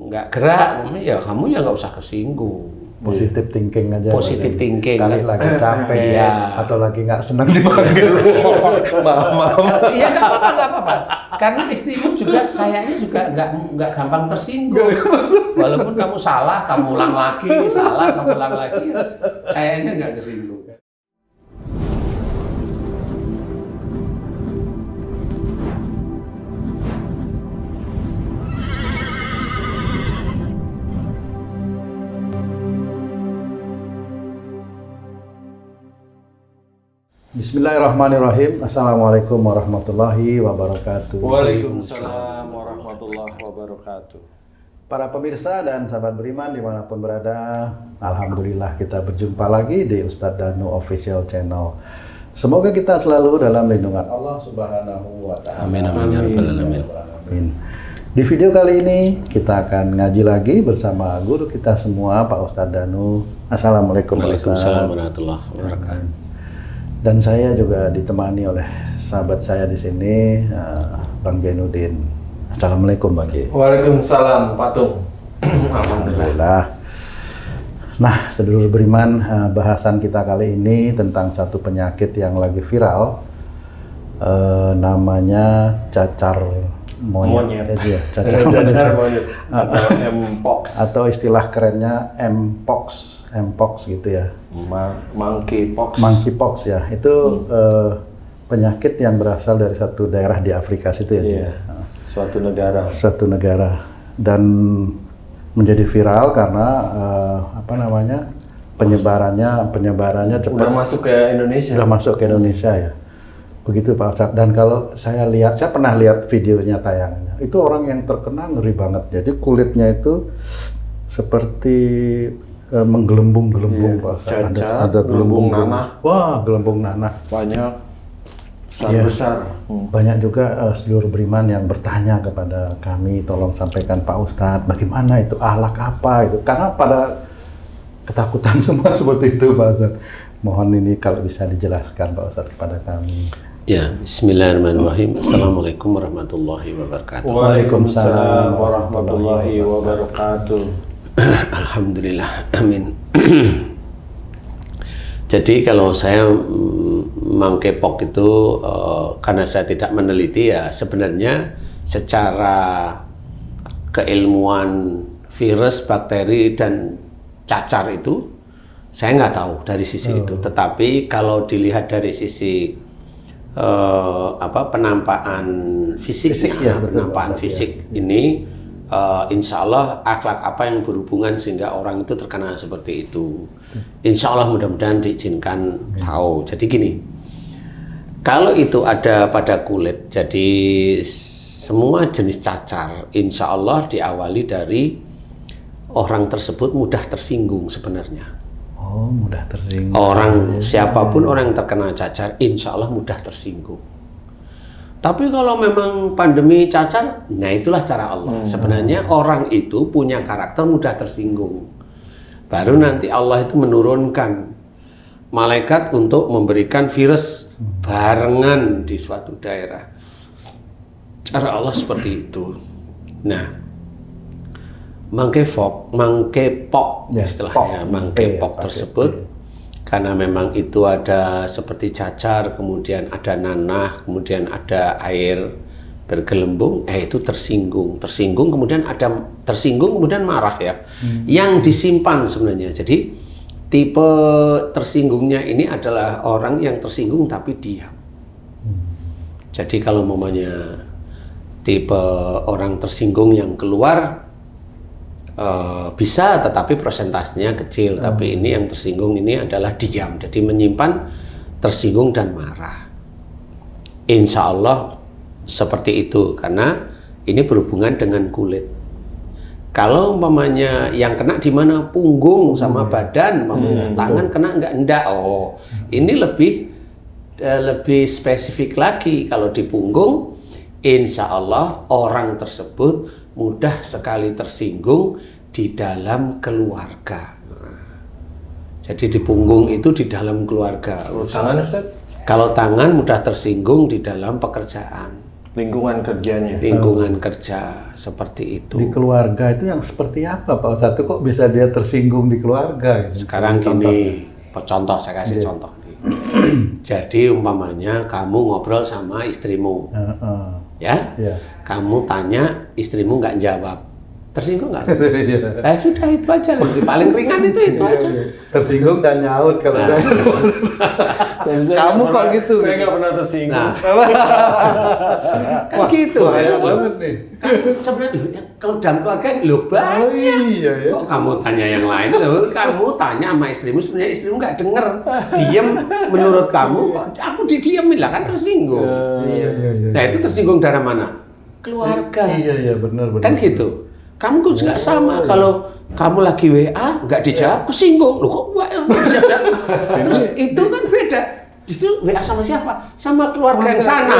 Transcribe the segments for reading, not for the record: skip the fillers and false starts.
nggak gerak, ya kamu ya nggak usah kesinggung. Positif thinking aja. Positif thinking. Kali lagi capek Iya. atau lagi nggak senang dipanggil. Maaf. Iya nggak apa-apa. Karena istrimu juga kayaknya juga nggak gampang tersinggung. Walaupun kamu salah, kamu ulang lagi, salah, kamu ulang lagi, kayaknya nggak kesinggung. Bismillahirrahmanirrahim. Assalamualaikum warahmatullahi wabarakatuh. Waalaikumsalam warahmatullahi wabarakatuh. Para pemirsa dan sahabat beriman dimanapun berada, alhamdulillah kita berjumpa lagi di Ustadz Danu Official Channel. Semoga kita selalu dalam lindungan Allah Subhanahu wa Ta'ala. Amin amin ya rabbal alamin. Di video kali ini kita akan ngaji lagi bersama guru kita semua, Pak Ustadz Danu. Assalamualaikum Waalaikumsalam warahmatullahi wabarakatuh. Dan saya juga ditemani oleh sahabat saya di sini, Bang Jainuddin. Assalamualaikum Bang. Waalaikumsalam Pak Tung. Alhamdulillah. Nah, sedulur beriman, bahasan kita kali ini tentang satu penyakit yang lagi viral, namanya cacar monyet. Ya, cacar monyet. Atau Mpox. Atau istilah kerennya Mpox gitu ya. Monkeypox. Monkeypox ya. Itu penyakit yang berasal dari satu daerah di Afrika situ ya. Iya. Suatu negara. Dan menjadi viral karena penyebarannya cepat. Udah masuk ke Indonesia. Sudah masuk ke Indonesia ya. Begitu Pak Ustadz. Dan kalau saya pernah lihat videonya tayangnya. Itu orang yang terkena ngeri banget. Jadi kulitnya itu seperti menggelembung-gelembung, Pak. Ada gelembung nanah. Wah, gelembung nanah. Banyak. Besar. Banyak juga seluruh beriman yang bertanya kepada kami, tolong sampaikan Pak Ustadz, bagaimana itu, ahlak apa itu? Karena pada ketakutan semua seperti itu, Pak Ustadz. Mohon ini kalau bisa dijelaskan Pak Ustadz kepada kami. Ya, Bismillahirrahmanirrahim. Assalamualaikum warahmatullahi wabarakatuh. Waalaikumsalam warahmatullahi wabarakatuh. Alhamdulillah, amin. Jadi kalau saya monkeypox itu karena saya tidak meneliti ya, sebenarnya secara keilmuan virus, bakteri dan cacar itu saya nggak tahu dari sisi itu. Tetapi kalau dilihat dari sisi penampakan fisiknya, penampakan fisik ini. Insya Allah akhlak apa yang berhubungan sehingga orang itu terkena seperti itu. Insya Allah mudah-mudahan diizinkan tahu. Jadi gini, kalau itu ada pada kulit, jadi semua jenis cacar, insya Allah diawali dari orang tersebut mudah tersinggung sebenarnya. Oh, mudah tersinggung. Orang siapapun orang yang terkena cacar, insya Allah mudah tersinggung. Tapi kalau memang pandemi cacar, nah itulah cara Allah. Sebenarnya orang itu punya karakter mudah tersinggung. Baru nanti Allah itu menurunkan malaikat untuk memberikan virus barengan di suatu daerah. Cara Allah seperti itu. Nah, monkeypox istilahnya, monkeypox tersebut. Karena memang itu ada seperti cacar, kemudian ada nanah, kemudian ada air bergelembung, itu tersinggung, kemudian ada tersinggung, kemudian marah ya. Yang disimpan sebenarnya. Jadi tipe tersinggungnya ini adalah orang yang tersinggung tapi diam. Jadi kalau umpamanya tipe orang tersinggung yang keluar bisa, tetapi persentasenya kecil. Tapi ini yang tersinggung ini adalah diam, jadi menyimpan tersinggung dan marah. Insya Allah seperti itu, karena ini berhubungan dengan kulit. Kalau umpamanya yang kena di mana, punggung sama badan, tangan kena enggak. Ini lebih spesifik lagi. Kalau di punggung, insya Allah orang tersebut mudah sekali tersinggung di dalam keluarga. Jadi di punggung itu di dalam keluarga. Tangan Ustaz? Kalau tangan mudah tersinggung di dalam pekerjaan. lingkungan kerjanya. Lingkungan kerja seperti itu. Di keluarga itu yang seperti apa Pak Ustadz? Kok bisa dia tersinggung di keluarga? Gitu? Sekarang gini, contoh saya kasih contoh. Jadi umpamanya kamu ngobrol sama istrimu, ya, kamu tanya istrimu nggak jawab. Tersinggung nggak? Sudah itu aja, paling ringan itu aja. Tersinggung dan nyaut kalau kamu kok gitu? Saya nggak pernah tersinggung. Nah, kan gitu. Bahaya banget nih. Kan sebenarnya kalau dalam keluarga loh banyak. Iya, ya. Kok kamu tanya yang lain? Loh, kamu tanya sama istrimu, sebenarnya istrimu nggak denger. Diem menurut kamu, kok aku didiemin lah kan tersinggung. Iya. Nah itu tersinggung dari mana? Keluarga. Iya benar. Kan gitu. Kamu juga sama, kalau kamu lagi WA nggak dijawab, kesinggung. Loh kok WA nggak dijawab? Terus itu kan beda. Justru WA sama siapa? Sama keluarga yang sana.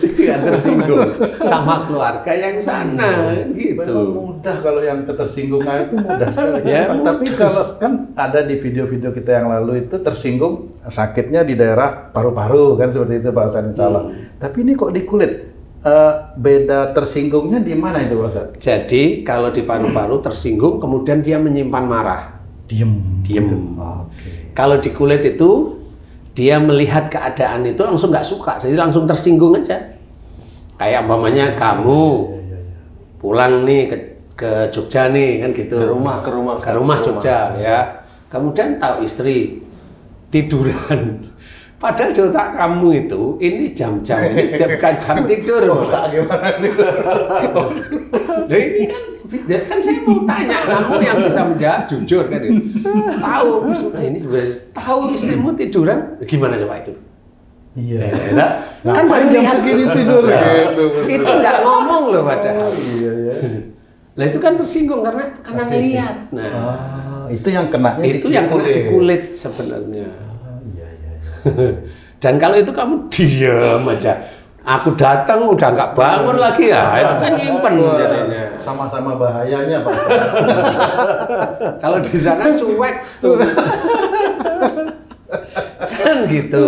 Gitu. Dia tersinggung sama keluarga yang sana. Gitu. Memang mudah kalau yang ketersinggungan itu mudah sekali. Ya, tapi kalau kan ada di video-video kita yang lalu itu tersinggung sakitnya di daerah paru-paru kan seperti itu Pak Ustadz insya Allah. Tapi ini kok di kulit? Beda tersinggungnya di mana itu Pak Ustadz? Jadi kalau di paru-paru tersinggung kemudian dia menyimpan marah. Diem. Gitu. Okay. Kalau di kulit itu dia melihat keadaan itu langsung nggak suka, jadi langsung tersinggung aja. Kayak umpamanya kamu pulang nih ke Jogja nih kan gitu. Ke rumah Jogja ya. Kemudian tahu istri tiduran. Padahal di otak kamu itu, ini jam-jam, ini bukan jam tidur. Otak gimana nih? Nah ini kan saya mau tanya, kamu yang bisa menjawab jujur kan. Tahu, ini sebenarnya tahu istrimu tiduran, gimana coba itu? Iya. Kan baru jam segini tidur. Itu nggak ngomong loh padahal. Iya. Nah itu kan tersinggung karena ngelihat. Nah, itu yang kena di kulit sebenarnya. Dan kalau itu kamu diam aja, aku datang udah nggak bangun lagi ya, itu kan nyimpen jadinya. Sama-sama bahayanya Pak. Kalau di sana cuek tuh, kan gitu.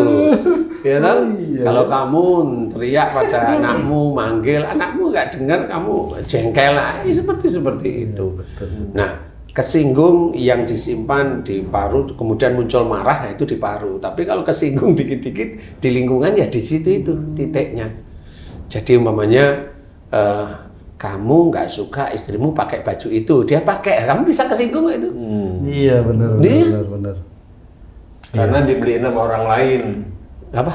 Ya toh? Iya. Kalau kamu teriak pada anakmu, manggil anakmu nggak dengar, kamu jengkel lah, seperti itu. Betul. Nah. Kesinggung yang disimpan di paru kemudian muncul marah, nah itu di paru. Tapi kalau kesinggung dikit-dikit di lingkungan ya di situ itu titiknya. Jadi umpamanya kamu nggak suka istrimu pakai baju itu, dia pakai, kamu bisa kesinggung nggak itu? Iya benar. Karena dibeliin sama orang lain. Apa?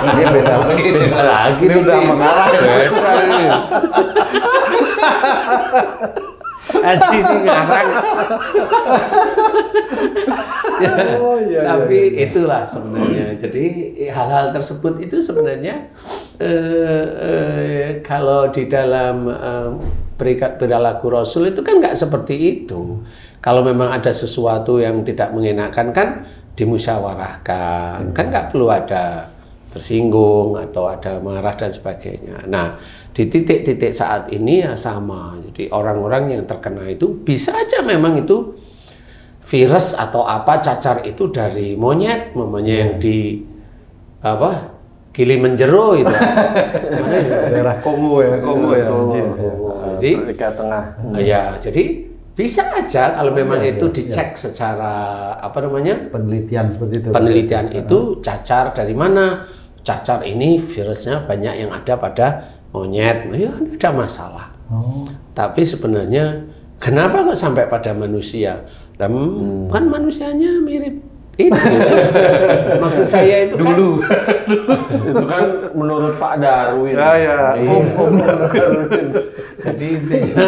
Ini beda lagi. Ini udah mengarah ya. Aji ini ngarang. Tapi itulah sebenarnya. Jadi hal-hal tersebut itu sebenarnya kalau di dalam perilaku Rasul itu kan nggak seperti itu. Kalau memang ada sesuatu yang tidak mengenakan kan dimusyawarahkan, kan nggak perlu ada tersinggung atau ada marah dan sebagainya. Nah, di titik-titik saat ini ya sama. Jadi orang-orang yang terkena itu bisa aja memang itu virus atau apa cacar itu dari monyet, mamanya yang di apa Kilimanjaro itu. Mana ya? Daerah Kongo ya. Jadi Afrika Tengah. Ya, jadi bisa aja kalau memang itu dicek secara apa namanya penelitian seperti itu. Penelitian itu cacar dari mana? Cacar ini virusnya banyak yang ada pada monyet, ya tidak ada masalah. Tapi sebenarnya kenapa kok sampai pada manusia? Kan manusianya mirip itu. Maksud saya itu dulu. Itu kan menurut Pak Darwin. Jadi intinya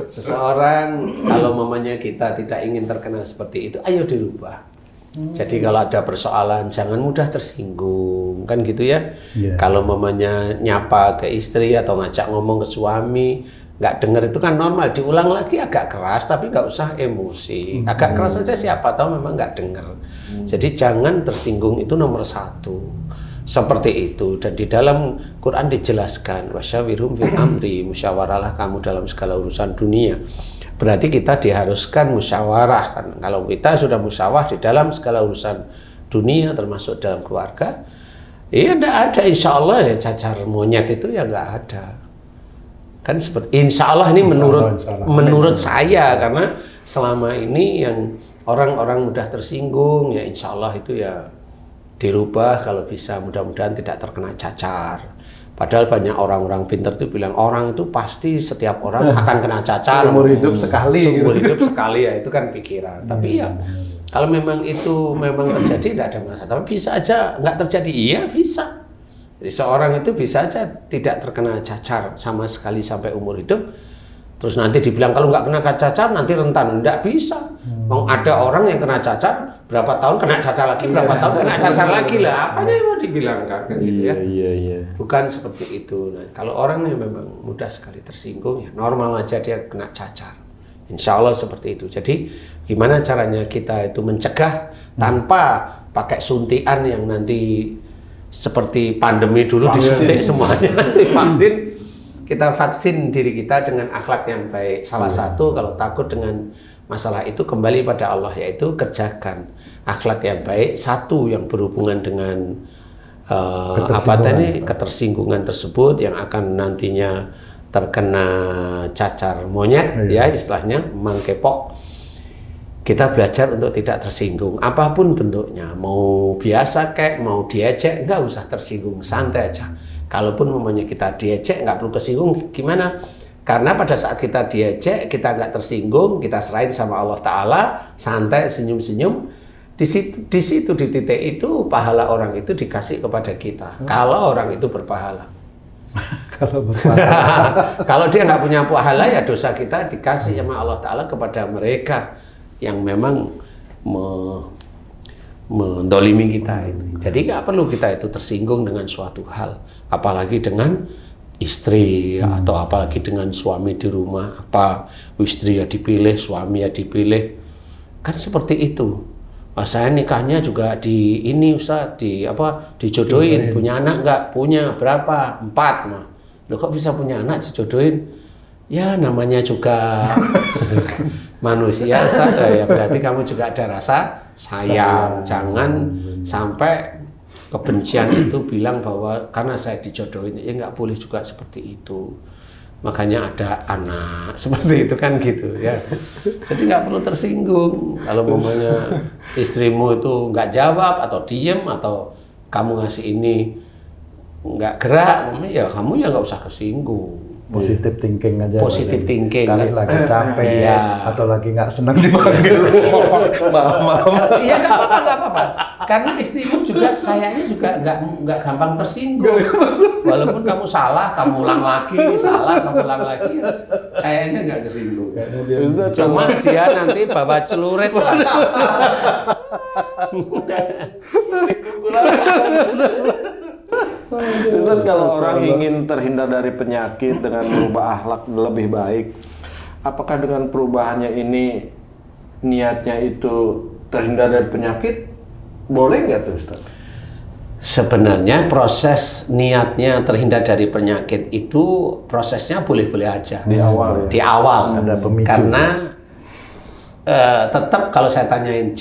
seseorang kalau mamanya kita tidak ingin terkena seperti itu, ayo dirubah. Jadi kalau ada persoalan jangan mudah tersinggung, kan gitu ya. Kalau mamanya nyapa ke istri atau ngajak ngomong ke suami nggak dengar itu kan normal, diulang lagi agak keras tapi nggak usah emosi, agak keras aja siapa tahu memang nggak dengar. Jadi jangan tersinggung, itu nomor satu. Seperti itu. Dan di dalam Quran dijelaskan wasyawirhum fil amri, musyawarahlah kamu dalam segala urusan dunia. Berarti kita diharuskan musyawarah kan. Kalau kita sudah musyawarah di dalam segala urusan dunia termasuk dalam keluarga, Iya, enggak ada. Insya Allah ya cacar monyet itu ya enggak ada. Kan seperti insya Allah ini menurut saya, karena selama ini yang orang-orang mudah tersinggung ya insya Allah itu ya dirubah kalau bisa, mudah-mudahan tidak terkena cacar. Padahal banyak orang-orang pintar itu bilang orang itu pasti setiap orang akan kena cacar seumur hidup sekali. Seumur hidup sekali ya, itu kan pikiran. Tapi ya kalau memang itu memang terjadi tidak ada masalah. Tapi bisa aja nggak terjadi, iya bisa. Jadi seorang itu bisa aja tidak terkena cacar sama sekali sampai umur hidup. Terus nanti dibilang kalau nggak kena cacar nanti rentan, nggak bisa. Mau ada orang yang kena cacar berapa tahun kena cacar lagi, berapa tahun kena cacar lagi lah. Apanya yang mau dibilangkan kan gitu ya? Iya. Bukan seperti itu. Nah, kalau orang yang memang mudah sekali tersinggung ya normal aja dia kena cacar. Insya Allah seperti itu. Jadi gimana caranya kita itu mencegah tanpa pakai suntikan yang nanti seperti pandemi dulu disuntik semuanya, nanti vaksin. Kita vaksin diri kita dengan akhlak yang baik. Salah satu kalau takut dengan masalah itu kembali pada Allah, yaitu kerjakan akhlak yang baik. Satu yang berhubungan dengan ketersinggungan tersebut yang akan nantinya terkena cacar monyet, ya istilahnya mangkepok. Kita belajar untuk tidak tersinggung, apapun bentuknya, mau biasa kayak mau diejek, nggak usah tersinggung, santai aja. Kalaupun namanya kita diejek, nggak perlu kesinggung, gimana? Karena pada saat kita diejek, kita nggak tersinggung, kita serahin sama Allah Ta'ala, santai, senyum-senyum, di situ di titik itu pahala orang itu dikasih kepada kita. Kalau orang itu berpahala. Kalau dia nggak punya pahala, ya dosa kita dikasih sama Allah Ta'ala kepada mereka yang memang mendolimi kita ini. Jadi nggak perlu kita itu tersinggung dengan suatu hal, apalagi dengan istri atau apalagi dengan suami di rumah. Apa istri ya dipilih, suami ya dipilih, kan seperti itu. Saya nikahnya juga di ini Ustaz, dijodohin, punya anak nggak? Punya, berapa? 4 mah. Loh kok bisa punya anak dijodohin? Ya namanya juga manusia, ya berarti kamu juga ada rasa sayang. Jangan sampai kebencian itu bilang bahwa karena saya dijodohin, ya nggak boleh juga seperti itu. Makanya ada anak seperti itu kan gitu ya. Jadi nggak perlu tersinggung kalau mamanya istrimu itu nggak jawab atau diem atau kamu ngasih ini nggak gerak, ya kamu ya nggak usah kesinggung. Positive thinking aja. Positive thinking. Kali lagi capek atau lagi nggak senang dipanggil. Maaf. Iya nggak apa-apa. Karena istrimu juga kayaknya juga nggak gampang tersinggung. Walaupun kamu salah, kamu ulang lagi, kayaknya nggak kesinggung. Cuma dia nanti bawa celurit. Ustaz, kalau orang ingin terhindar dari penyakit dengan merubah akhlak lebih baik, apakah dengan perubahannya ini niatnya itu terhindar dari penyakit, boleh nggak tuh Ustaz? Sebenarnya proses niatnya terhindar dari penyakit itu prosesnya boleh-boleh aja. Di awal ya? Di awal. Ada pemicu. Karena tetap kalau saya tanyain,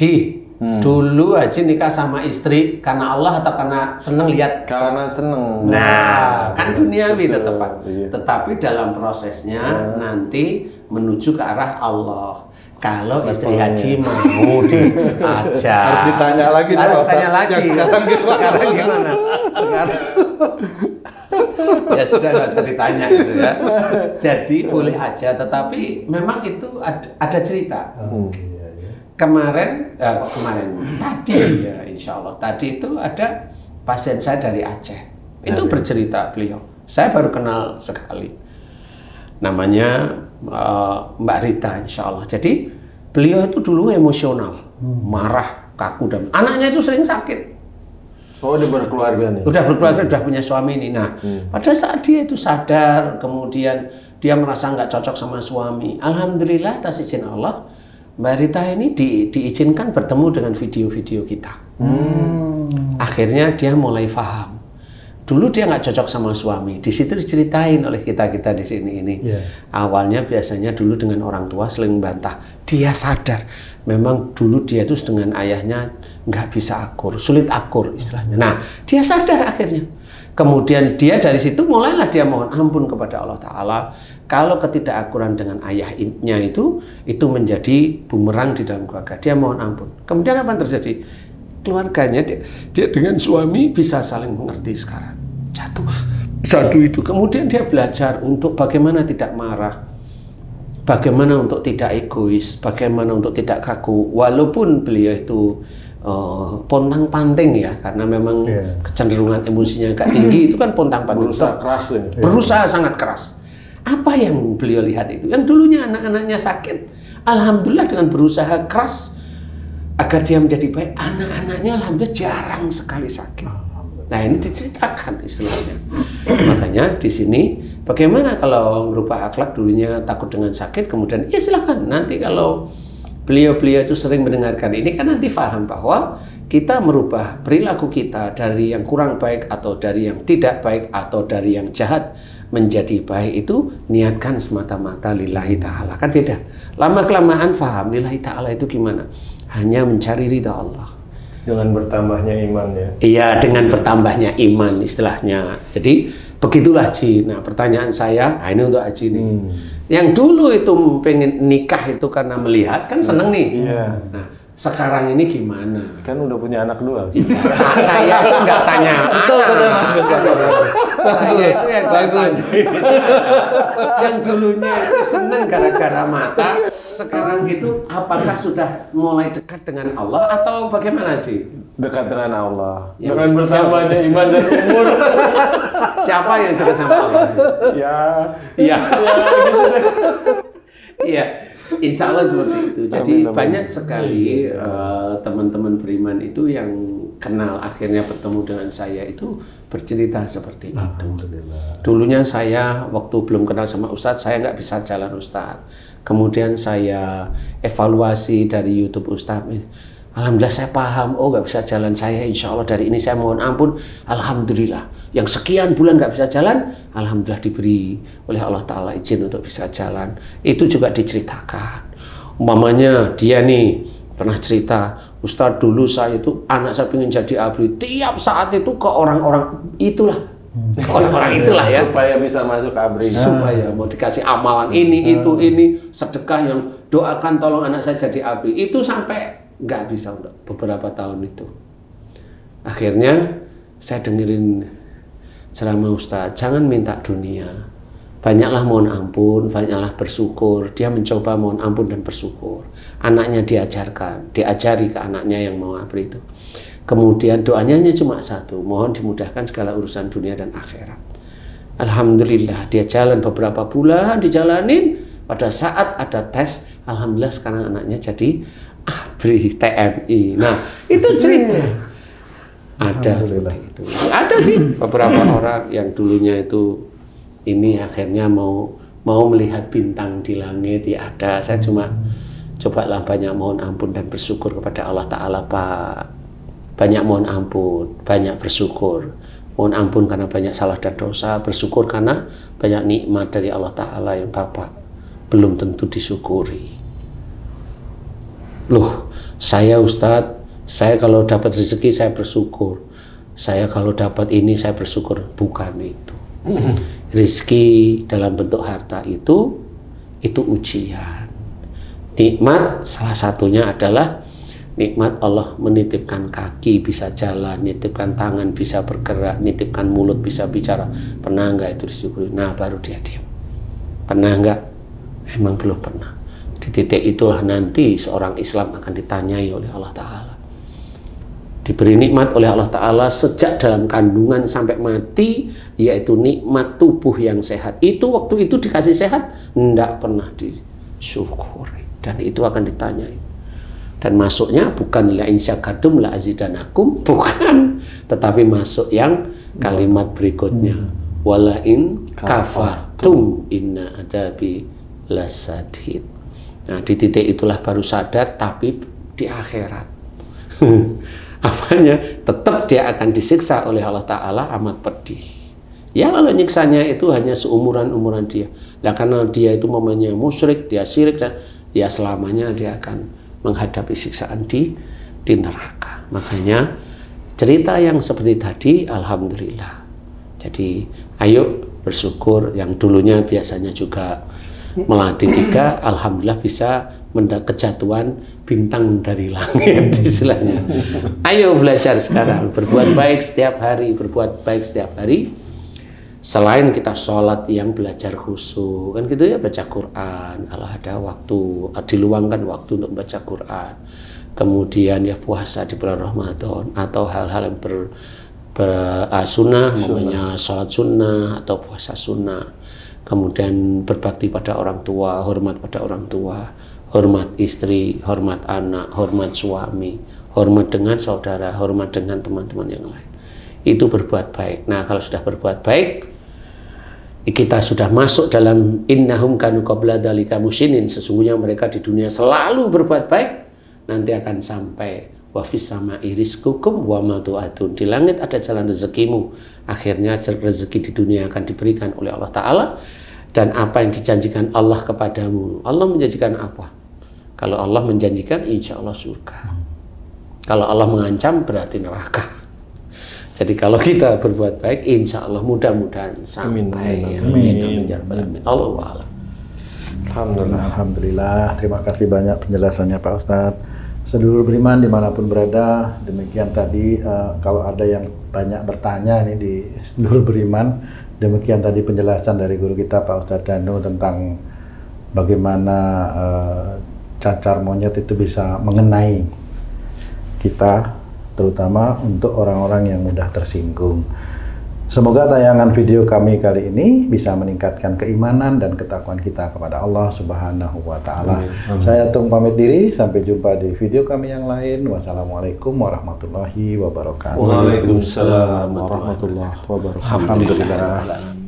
dulu Haji nikah sama istri karena Allah atau karena seneng lihat? Karena seneng. Nah, kan duniawi tetap. Iya. Tetapi dalam prosesnya nanti menuju ke arah Allah. Kalau istri Haji mau diajak, Harus ditanya lagi. Sekarang gimana? Sekarang ya sudah nggak usah ditanya gitu ya. Jadi boleh aja, tetapi memang itu ada cerita. Tadi ya insya Allah tadi itu ada pasien saya dari Aceh itu bercerita, beliau saya baru kenal sekali, namanya Mbak Rita insya Allah. Jadi beliau itu dulu emosional, marah, kaku, dan anaknya itu sering sakit. Oh, udah berkeluarga nih? Udah berkeluarga, udah punya suami ini. Nah, pada saat dia itu sadar, kemudian dia merasa nggak cocok sama suami, alhamdulillah atas izin Allah, Mbak Rita ini diizinkan bertemu dengan video-video kita. Akhirnya dia mulai paham. Dulu dia nggak cocok sama suami. Di situ diceritain oleh kita di sini ini. Awalnya biasanya dulu dengan orang tua saling bantah. Dia sadar memang dulu dia itu dengan ayahnya nggak bisa akur, sulit akur istilahnya. Nah, dia sadar akhirnya. Kemudian dia dari situ mulailah dia mohon ampun kepada Allah Ta'ala. Kalau ketidakakuran dengan ayahnya itu menjadi bumerang di dalam keluarga. Dia mohon ampun. Kemudian apa yang terjadi? Keluarganya dia dengan suami bisa saling mengerti sekarang. Jatuh itu. Kemudian dia belajar untuk bagaimana tidak marah, bagaimana untuk tidak egois, bagaimana untuk tidak kaku. Walaupun beliau itu pontang-panting ya, karena memang kecenderungan emosinya agak tinggi, itu kan pontang-panting. Berusaha keras ya. Berusaha sangat keras. Apa yang beliau lihat itu? Yang dulunya anak-anaknya sakit, alhamdulillah dengan berusaha keras agar dia menjadi baik, anak-anaknya alhamdulillah jarang sekali sakit. Nah, ini diceritakan istilahnya. Makanya di sini bagaimana kalau merubah akhlak, dulunya takut dengan sakit, kemudian ya silakan. Nanti kalau beliau-beliau itu sering mendengarkan ini kan nanti paham bahwa kita merubah perilaku kita dari yang kurang baik atau dari yang tidak baik atau dari yang jahat menjadi baik itu niatkan semata-mata lillahi ta'ala. Kan beda. Lama-kelamaan paham lillahi ta'ala itu gimana? Hanya mencari ridha Allah. Dengan bertambahnya iman ya. Iya, dengan bertambahnya iman istilahnya. Jadi begitulah Ji. Nah, pertanyaan saya, nah ini untuk Haji nih. Yang dulu itu pengen nikah itu karena melihat kan seneng nih. Iya. Nah, sekarang ini gimana? Kan udah punya anak 2. Saya itu nggak tanya. Saya itu yang bagus. Yang dulunya itu seneng gara-gara mata, sekarang itu apakah sudah mulai dekat dengan Allah atau bagaimana sih? Dekat dengan Allah. Ya, dengan bertambahnya iman dan umur. Siapa yang dekat sama Allah? Iya. Iya. Insya Allah seperti itu. Jadi banyak sekali teman-teman beriman itu yang kenal akhirnya bertemu dengan saya itu bercerita seperti itu. Dulunya saya waktu belum kenal sama Ustadz, saya nggak bisa jalan Ustadz. Kemudian saya evaluasi dari YouTube Ustadz. Alhamdulillah saya paham, oh nggak bisa jalan saya, insya Allah dari ini saya mohon ampun. Alhamdulillah, yang sekian bulan nggak bisa jalan, alhamdulillah diberi oleh Allah Ta'ala izin untuk bisa jalan. Itu juga diceritakan. Umpamanya dia nih pernah cerita, Ustadz dulu saya itu anak saya ingin jadi ABRI, tiap saat itu ke orang-orang itulah. Orang-orang itulah ya. Supaya bisa masuk ABRI. Supaya mau dikasih amalan ini, itu, ini, sedekah yang doakan tolong anak saya jadi ABRI. Itu sampai nggak bisa untuk beberapa tahun itu. Akhirnya saya dengerin ceramah Ustadz, jangan minta dunia, banyaklah mohon ampun, banyaklah bersyukur. Dia mencoba mohon ampun dan bersyukur. Anaknya diajari ke anaknya yang mau ABRI itu. Kemudian doanya hanya cuma satu, mohon dimudahkan segala urusan dunia dan akhirat. Alhamdulillah dia jalan beberapa bulan, dijalanin. Pada saat ada tes, alhamdulillah sekarang anaknya jadi ABRI TNI. Nah, itu cerita. Ada seperti itu. Ada sih beberapa orang yang dulunya itu ini akhirnya mau melihat bintang di langit ya ada. Saya cuma cobalah banyak mohon ampun dan bersyukur kepada Allah Ta'ala, Pak. Banyak mohon ampun, banyak bersyukur. Mohon ampun karena banyak salah dan dosa, bersyukur karena banyak nikmat dari Allah Ta'ala yang Bapak belum tentu disyukuri. Loh, saya Ustadz, saya kalau dapat rezeki saya bersyukur. Saya kalau dapat ini saya bersyukur. Bukan itu. Rezeki dalam bentuk harta itu ujian. Nikmat salah satunya adalah nikmat Allah menitipkan kaki bisa jalan, nitipkan tangan bisa bergerak, nitipkan mulut bisa bicara. Pernah enggak itu disyukuri? Nah, baru dia diam. Pernah enggak? Emang belum pernah. Di titik itulah nanti seorang Islam akan ditanyai oleh Allah Ta'ala. Diberi nikmat oleh Allah Ta'ala sejak dalam kandungan sampai mati, yaitu nikmat tubuh yang sehat. Itu waktu itu dikasih sehat, tidak pernah disyukuri. Dan itu akan ditanyai. Dan masuknya bukan la in syakartum la azidanakum, bukan. Tetapi masuk yang kalimat berikutnya. Wala in kafartum inna adabi lasadid. Nah, di titik itulah baru sadar, tapi di akhirat. apanya, tetap dia akan disiksa oleh Allah Ta'ala amat pedih. Ya kalau nyiksanya itu hanya seumuran-umuran dia. Nah karena dia itu momennya musyrik, dia syirik, dan ya selamanya dia akan menghadapi siksaan di neraka. Makanya cerita yang seperti tadi, alhamdulillah. Jadi ayo bersyukur, yang dulunya biasanya juga melati 3, alhamdulillah bisa kejatuhan bintang dari langit istilahnya. Ayo belajar sekarang, berbuat baik setiap hari, berbuat baik setiap hari. Selain kita sholat yang belajar khusyuk, kan gitu ya, baca Quran, kalau ada waktu, diluangkan waktu untuk baca Quran. Kemudian ya puasa di bulan Ramadan, atau hal-hal yang sunnah, namanya sholat sunnah atau puasa sunnah. Kemudian berbakti pada orang tua, hormat pada orang tua, hormat istri, hormat anak, hormat suami, hormat dengan saudara, hormat dengan teman-teman yang lain. Itu berbuat baik. Nah kalau sudah berbuat baik, kita sudah masuk dalam innahum kanu qabla dzalika musyinin, sesungguhnya mereka di dunia selalu berbuat baik, nanti akan sampai wa fis sama'i rizqukum wa ma tu'adun, di langit ada jalan rezekimu, akhirnya rezeki di dunia akan diberikan oleh Allah Ta'ala, dan apa yang dijanjikan Allah kepadamu. Allah menjanjikan apa? Kalau Allah menjanjikan, insya Allah surga. Kalau Allah mengancam, berarti neraka. Jadi kalau kita berbuat baik, insya Allah mudah-mudahan sampai. Amin. Allah. Alhamdulillah. Terima kasih banyak penjelasannya Pak Ustadz. Sedulur beriman dimanapun berada, demikian tadi kalau ada yang banyak bertanya ini di sedulur beriman, demikian tadi penjelasan dari guru kita Pak Ustadz Danu tentang bagaimana cacar monyet itu bisa mengenai kita, terutama untuk orang-orang yang mudah tersinggung. Semoga tayangan video kami kali ini bisa meningkatkan keimanan dan ketakwaan kita kepada Allah Subhanahu wa Ta'ala. Saya Tung pamit diri, sampai jumpa di video kami yang lain. Wassalamualaikum warahmatullahi wabarakatuh. Waalaikumsalam warahmatullahi wabarakatuh. Alhamdulillah.